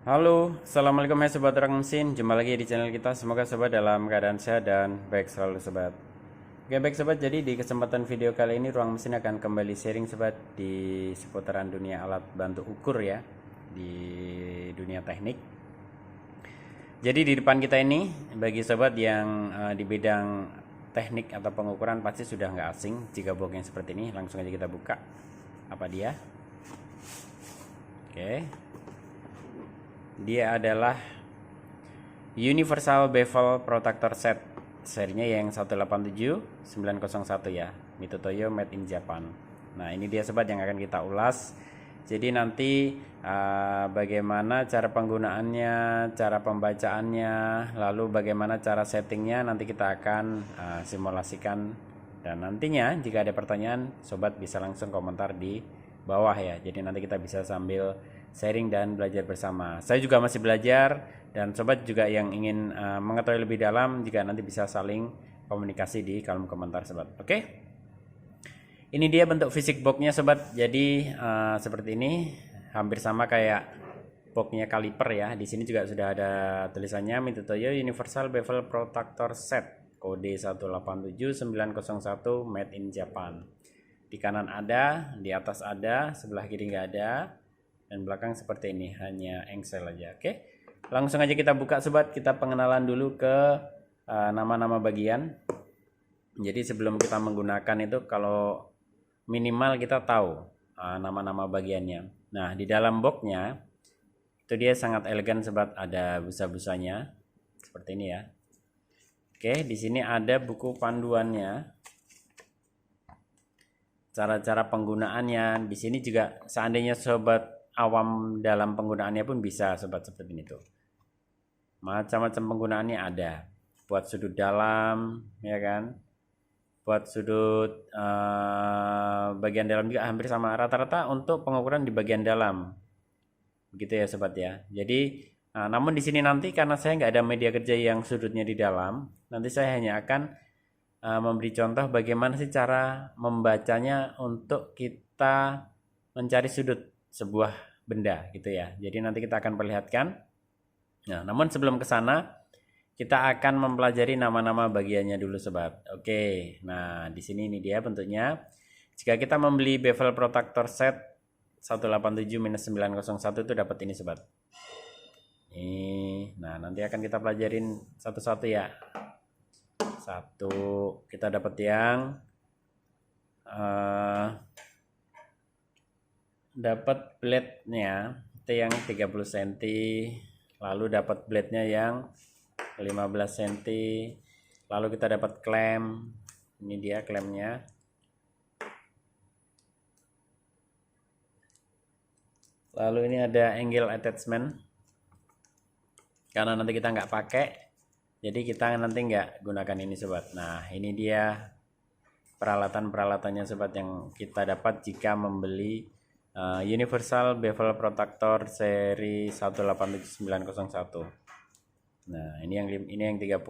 Halo, assalamualaikum ya sobat orang mesin. Jumpa lagi di channel kita. Semoga sobat dalam keadaan sehat dan baik selalu sobat. Oke baik sobat, jadi di kesempatan video kali ini Ruang Mesin akan kembali sharing sobat di seputaran dunia alat bantu ukur ya, di dunia teknik. Jadi di depan kita ini bagi sobat yang di bidang teknik atau pengukuran pasti sudah nggak asing jika box yang seperti ini. Langsung aja kita buka apa dia. Oke, dia adalah Universal Bevel Protector Set, serinya yang 187901 ya, Mitutoyo made in Japan. Nah ini dia sobat yang akan kita ulas. Jadi nanti bagaimana cara penggunaannya, cara pembacaannya, lalu bagaimana cara settingnya nanti kita akan simulasikan. Dan nantinya jika ada pertanyaan sobat bisa langsung komentar di bawah ya. Jadi nanti kita bisa sambil sharing dan belajar bersama. Saya juga masih belajar dan sobat juga yang ingin mengetahui lebih dalam jika nanti bisa saling komunikasi di kolom komentar sobat. Oke. Ini dia bentuk fisik boxnya sobat. Jadi seperti ini, hampir sama kayak boxnya kaliper ya. Di sini juga sudah ada tulisannya Mitutoyo Universal Bevel Protector Set, kode 187901 made in Japan. Di kanan ada, di atas ada, sebelah kiri nggak ada, dan belakang seperti ini, hanya engsel aja. Oke, langsung aja kita buka sobat. Kita pengenalan dulu ke nama-nama bagian. Jadi sebelum kita menggunakan itu, kalau minimal kita tahu nama-nama bagiannya. Nah di dalam boxnya itu dia sangat elegan sobat, ada busa-busanya seperti ini ya. Oke, di sini ada buku panduannya, cara-cara penggunaannya. Di sini juga seandainya sobat awam dalam penggunaannya pun bisa sobat seperti ini tuh. Macam-macam penggunaannya ada. Buat sudut dalam, ya kan? Buat sudut bagian dalam juga hampir sama. Rata-rata untuk pengukuran di bagian dalam. Begitu ya sobat ya. Jadi, namun di sini nanti karena saya nggak ada media kerja yang sudutnya di dalam, nanti saya hanya akan memberi contoh bagaimana sih cara membacanya untuk kita mencari sudut sebuah benda gitu ya. Jadi nanti kita akan perlihatkan. Nah, namun sebelum ke sana kita akan mempelajari nama-nama bagiannya dulu sobat. Oke. Nah, di sini ini dia bentuknya. Jika kita membeli bevel protector set 187-901 itu dapat ini sobat. Nah, nanti akan kita pelajarin satu-satu ya. Satu, kita dapat yang dapat blade-nya itu yang 30 cm, lalu dapat blade-nya yang 15 cm, lalu kita dapat klem. Ini dia klemnya. Lalu ini ada angle attachment, karena nanti kita nggak pakai, jadi kita nanti nggak gunakan ini sobat. Nah ini dia peralatan-peralatannya sobat yang kita dapat jika membeli Universal Bevel Protector seri 187901. Nah ini yang 30,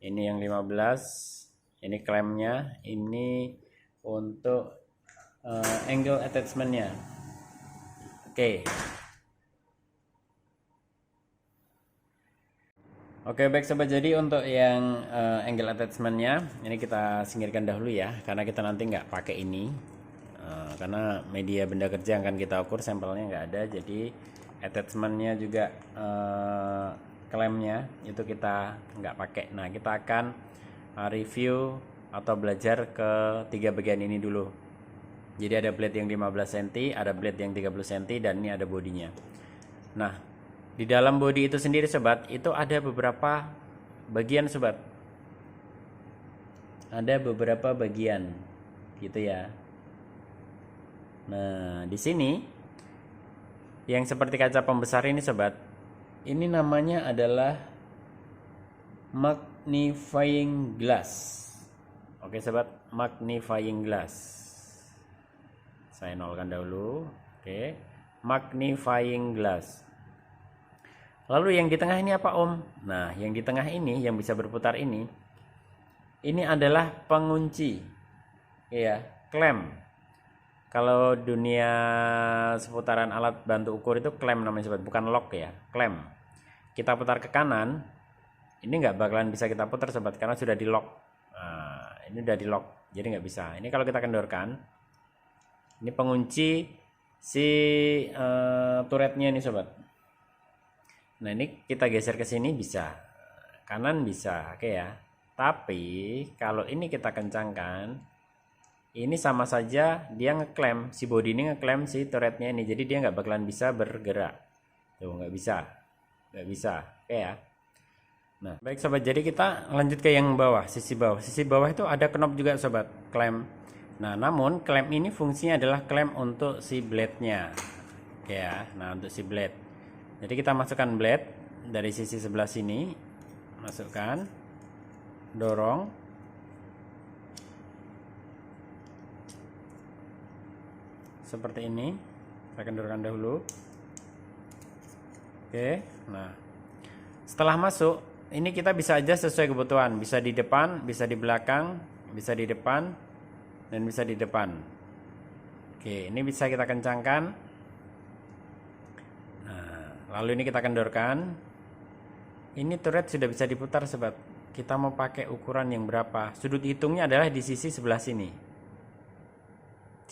ini yang 15, ini klemnya, ini untuk angle attachmentnya. Oke. Oke baik sobat, jadi untuk yang angle attachmentnya ini kita singkirkan dahulu ya, karena kita nanti nggak pakai ini, karena media benda kerja yang akan kita ukur sampelnya nggak ada. Jadi attachmentnya juga klemnya itu kita nggak pakai. Nah kita akan review atau belajar ke tiga bagian ini dulu. Jadi ada blade yang 15 cm, ada blade yang 30 cm, dan ini ada bodinya. Nah di dalam body itu sendiri sobat, itu ada beberapa bagian sobat. Ada beberapa bagian gitu ya. Nah, di sini yang seperti kaca pembesar ini sobat, ini namanya adalah magnifying glass. Oke sobat, magnifying glass. Saya nolkan dahulu. Oke, magnifying glass. Lalu yang di tengah ini apa om? Nah yang di tengah ini yang bisa berputar ini adalah pengunci ya, klem. Kalau dunia seputaran alat bantu ukur itu klem namanya sobat, bukan lock ya, klem. Kita putar ke kanan, ini nggak bakalan bisa kita putar sobat karena sudah di lock. Nah, ini udah di lock, jadi nggak bisa. Ini kalau kita kendorkan, ini pengunci si turretnya ini sobat. Nah ini kita geser ke sini bisa, kanan bisa, oke ya. Tapi kalau ini kita kencangkan, ini sama saja dia ngeklem, si body ini ngeklem si turretnya ini, jadi dia nggak bakalan bisa bergerak. Tuh nggak bisa, oke ya. Nah baik sobat, jadi kita lanjut ke yang bawah, sisi bawah. Sisi bawah itu ada knob juga sobat, klem. Nah namun klem ini fungsinya adalah klem untuk si blade-nya, oke ya. Nah untuk si blade, jadi kita masukkan blade dari sisi sebelah sini, masukkan, dorong. Seperti ini, saya kendorkan dahulu. Oke, nah setelah masuk, ini kita bisa aja sesuai kebutuhan, bisa di depan, bisa di belakang, bisa di depan, dan bisa di depan. Oke, ini bisa kita kencangkan. Nah, lalu ini kita kendorkan. Ini turret sudah bisa diputar sobat. Kita mau pakai ukuran yang berapa? Sudut hitungnya adalah di sisi sebelah sini.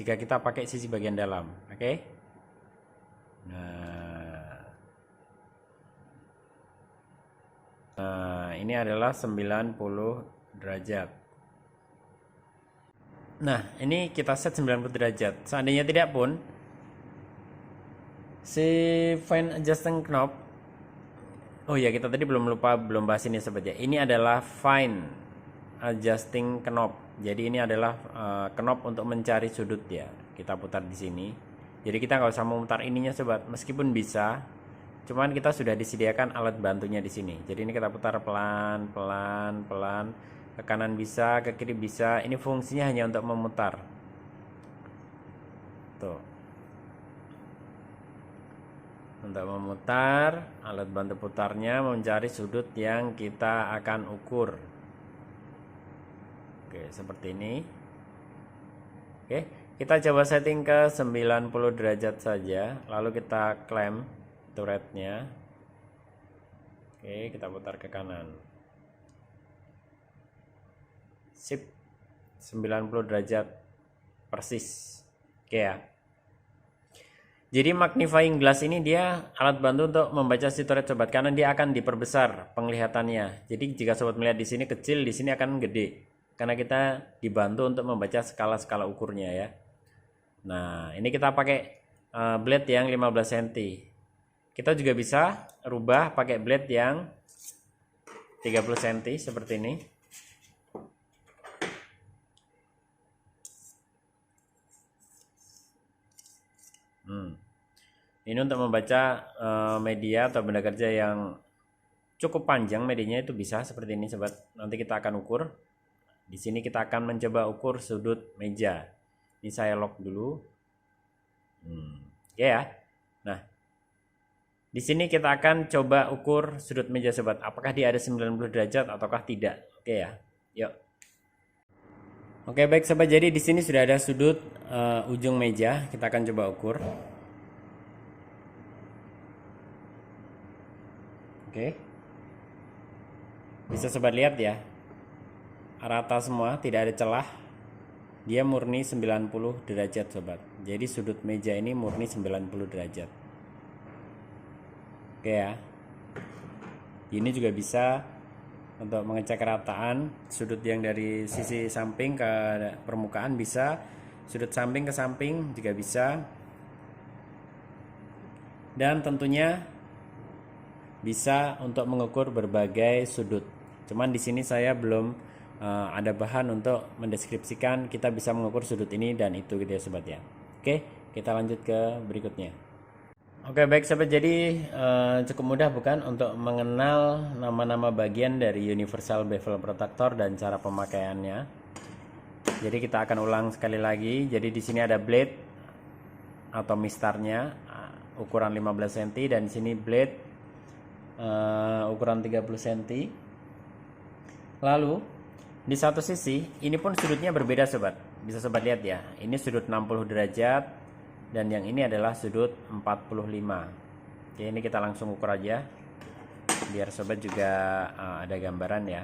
Jika kita pakai sisi bagian dalam, oke? Nah, ini adalah 90 derajat. Nah, ini kita set 90 derajat. Seandainya tidak pun, si fine adjusting knob, oh ya kita tadi belum bahas ini sobat ya. Ini adalah fine adjusting knob. Jadi ini adalah knob untuk mencari sudut ya. Kita putar di sini. Jadi kita nggak usah memutar ininya sobat, meskipun bisa. Cuman kita sudah disediakan alat bantunya di sini. Jadi ini kita putar pelan. Ke kanan bisa, ke kiri bisa. Ini fungsinya hanya untuk memutar. Tuh. Untuk memutar, alat bantu putarnya mencari sudut yang kita akan ukur. Oke, seperti ini. Oke, kita coba setting ke 90 derajat saja, lalu kita klem turretnya. Oke, kita putar ke kanan. Sip. 90 derajat persis. Oke ya. Jadi magnifying glass ini dia alat bantu untuk membaca si turret sobat, karena dia akan diperbesar penglihatannya. Jadi jika sobat melihat di sini kecil, di sini akan gede. Karena kita dibantu untuk membaca skala-skala ukurnya ya. Nah, ini kita pakai blade yang 15 cm. Kita juga bisa rubah pakai blade yang 30 cm seperti ini. Ini untuk membaca media atau benda kerja yang cukup panjang, medianya itu bisa seperti ini sobat. Nanti kita akan ukur. Di sini kita akan mencoba ukur sudut meja. Ini saya lock dulu. Ya. Nah, di sini kita akan coba ukur sudut meja sobat. Apakah dia ada 90 derajat ataukah tidak? Oke ya. Yuk. Oke baik sobat. Jadi di sini sudah ada sudut ujung meja. Kita akan coba ukur. Oke. Bisa sobat lihat ya. Rata semua, tidak ada celah. Dia murni 90 derajat sobat. Jadi sudut meja ini murni 90 derajat. Oke ya. Ini juga bisa untuk mengecek kerataan sudut yang dari sisi samping ke permukaan bisa, sudut samping ke samping juga bisa. Dan tentunya bisa untuk mengukur berbagai sudut. Cuman di sini saya belum ada bahan untuk mendeskripsikan kita bisa mengukur sudut ini dan itu gitu ya sobat ya. Oke, kita lanjut ke berikutnya. Oke baik sobat, jadi cukup mudah bukan untuk mengenal nama-nama bagian dari universal bevel protector dan cara pemakaiannya. Jadi kita akan ulang sekali lagi. Jadi di sini ada blade atau mistarnya ukuran 15 cm dan di sini blade ukuran 30 cm. Lalu di satu sisi ini pun sudutnya berbeda sobat. bisa sobat lihat ya, ini sudut 60 derajat dan yang ini adalah sudut 45. Oke, ini kita langsung ukur aja biar sobat juga ada gambaran ya.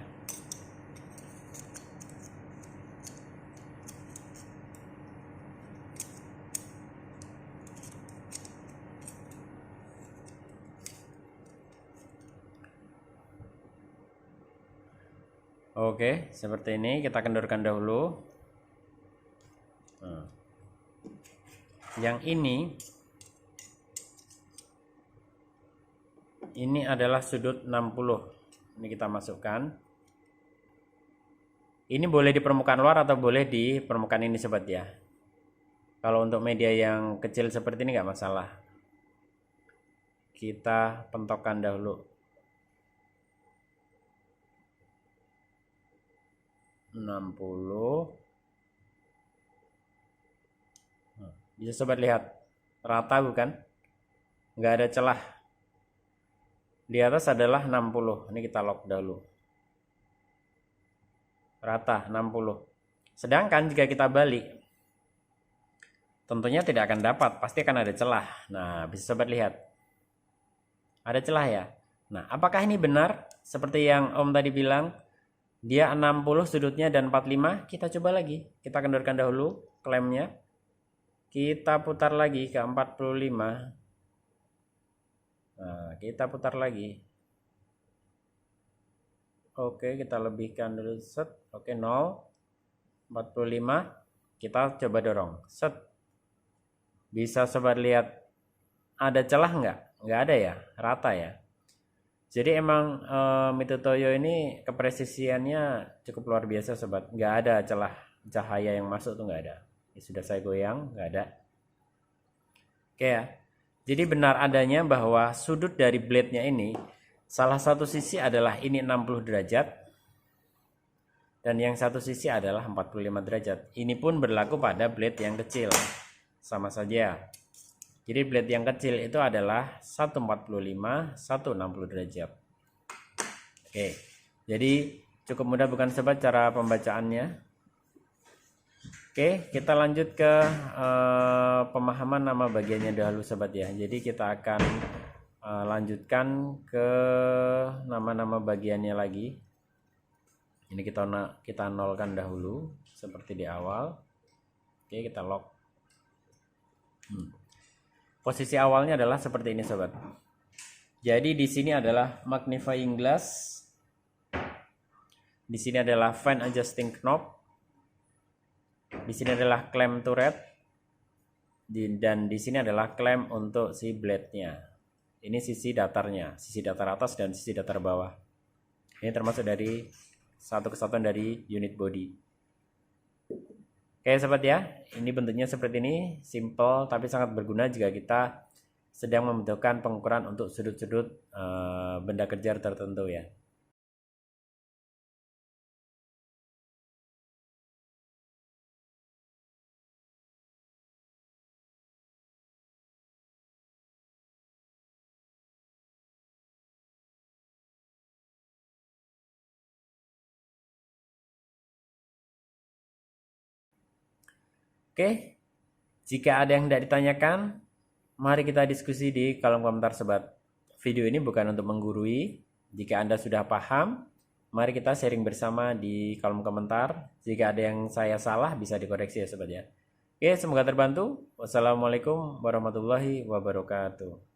Oke, seperti ini kita kendorkan dahulu. Yang ini adalah sudut 60. Ini kita masukkan. Ini boleh di permukaan luar atau boleh di permukaan ini sobat ya. Kalau untuk media yang kecil seperti ini nggak masalah. Kita pentokkan dahulu. 60. Bisa sobat lihat, rata bukan? Nggak ada celah. Di atas adalah 60. Ini kita lock dahulu. Rata 60. Sedangkan jika kita balik, tentunya tidak akan dapat, pasti akan ada celah. Nah, bisa sobat lihat. Ada celah ya. Nah, apakah ini benar? Seperti yang Om tadi bilang, dia 60 sudutnya dan 45. Kita coba lagi. Kita kendorkan dahulu klemnya. Kita putar lagi ke 45. Nah, kita putar lagi. Oke, kita lebihkan dulu. Set. Oke, 0. 45. Kita coba dorong. Set. Bisa sobat lihat ada celah nggak? Nggak ada ya, rata ya. Jadi emang Mitutoyo ini kepresisiannya cukup luar biasa sobat. Nggak ada celah cahaya yang masuk tuh, nggak ada. Ini sudah saya goyang, nggak ada. Oke ya. Jadi benar adanya bahwa sudut dari blade-nya ini, salah satu sisi adalah ini 60 derajat. Dan yang satu sisi adalah 45 derajat. Ini pun berlaku pada blade yang kecil. Sama saja. Jadi blade yang kecil itu adalah 145, 160 derajat. Oke. Jadi cukup mudah bukan sobat cara pembacaannya. Oke, kita lanjut ke pemahaman nama bagiannya dahulu sobat ya. Jadi kita akan lanjutkan ke nama-nama bagiannya lagi. Ini kita nolkan dahulu seperti di awal. Oke, kita lock. Posisi awalnya adalah seperti ini sobat. Jadi di sini adalah magnifying glass. Di sini adalah fine adjusting knob. Di sini adalah clamp turret. Dan di sini adalah clamp untuk si blade-nya. Ini sisi datarnya, sisi datar atas dan sisi datar bawah. Ini termasuk dari satu kesatuan dari unit body. Oke sobat ya, ini bentuknya seperti ini, simple tapi sangat berguna jika kita sedang membutuhkan pengukuran untuk sudut-sudut benda kejar tertentu ya. Oke, jika ada yang tidak ditanyakan, mari kita diskusi di kolom komentar sobat. Video ini bukan untuk menggurui. Jika Anda sudah paham, mari kita sharing bersama di kolom komentar. Jika ada yang saya salah, bisa dikoreksi ya sobat ya. Oke, semoga terbantu. Wassalamualaikum warahmatullahi wabarakatuh.